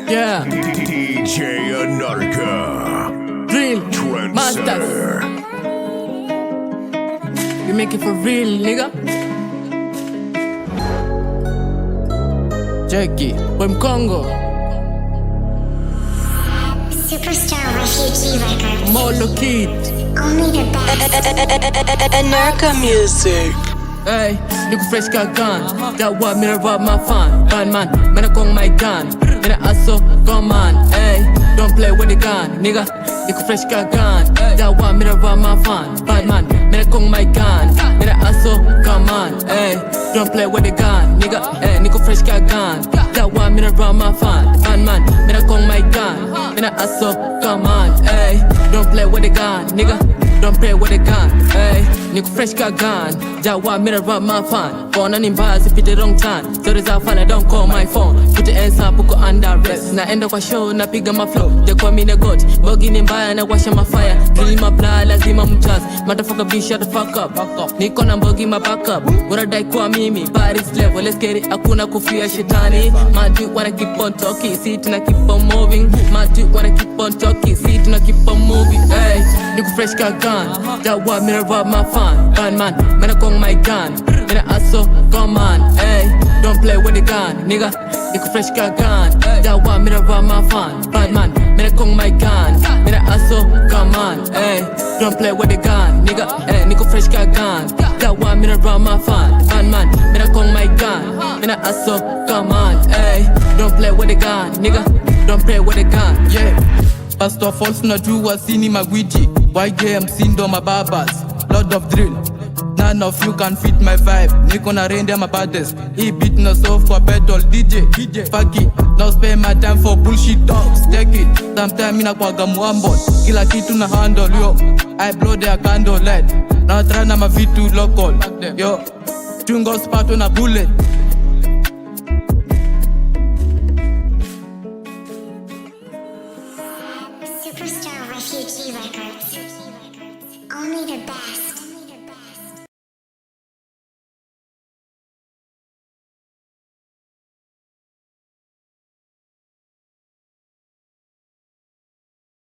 Yeah. DJ Anarka. Real masters. Trendsetter. We make it for real, nigga. Jackie, Mcongo. Superstar Refugee Records. Amollo kid. Only the best. Anarkamusic. Hey, nigga fresh got gun. That what me rob my fan. Bad man, man I call my gun. Man I also gun man. Hey, don't play with the gun, nigga. Nigga fresh got gun. That what me rob my fan. Bad man, man I call my gun. Man I also gun man. Hey, don't play with the gun, nigga. Hey, nigga fresh got gun. That what me rob my fan. Bad man, man I call my gun. Man I also gun man. Hey, don't play with the gun, nigga. Don't play with the gun. Hey, nigga fresh got gun. That what me rob my fan. Born on in bars if you the wrong time. So there's a fan I don't call my phone. Put the hands up, uko under arrest. Na enda kwa show, na piga ma flow. They call me the goat. Bogi ni mbaya na washa ma fire. Drill my blood, lazima mchaz. Motherfucker bitch, shut the fuck up. Niko na bogi ma back up. Unadai kwa mimi, but it's level. Let's get it, hakuna kufia shetani. My dude wanna keep on talking, see tuna keep on moving. My dude wanna keep on talking, see tuna keep on moving. Hey, nigga fresh got gun. That what me rob my fan. Bad man, man I call my gun. Man I also gun man. Hey, don't play with the gun, nigga. Nigga fresh got gun. That what me rob my fan. Bad man, man I call my gun. Man I also gun man. Hey, don't play with the gun, nigga. Hey, nigga fresh got gun. That what me rob my fan. Bad man, man I call my gun. Man I also gun man. Hey, don't play with the gun, nigga. Don't play with the gun, yeah. Pastor false na jua sini magwiji. YJM sindo mababas. Lord of drill. None of you can fit my vibe. Niko na rende my baddest. He beat no soft for petrol. DJ fuck it. Now spend my time for bullshit dogs. Take it. Sometime mina kwaga muambot. Kila kitu na handle yo. I blow their candle light. Now try na ma vitu local. Yo. Tungo spot on a bullet.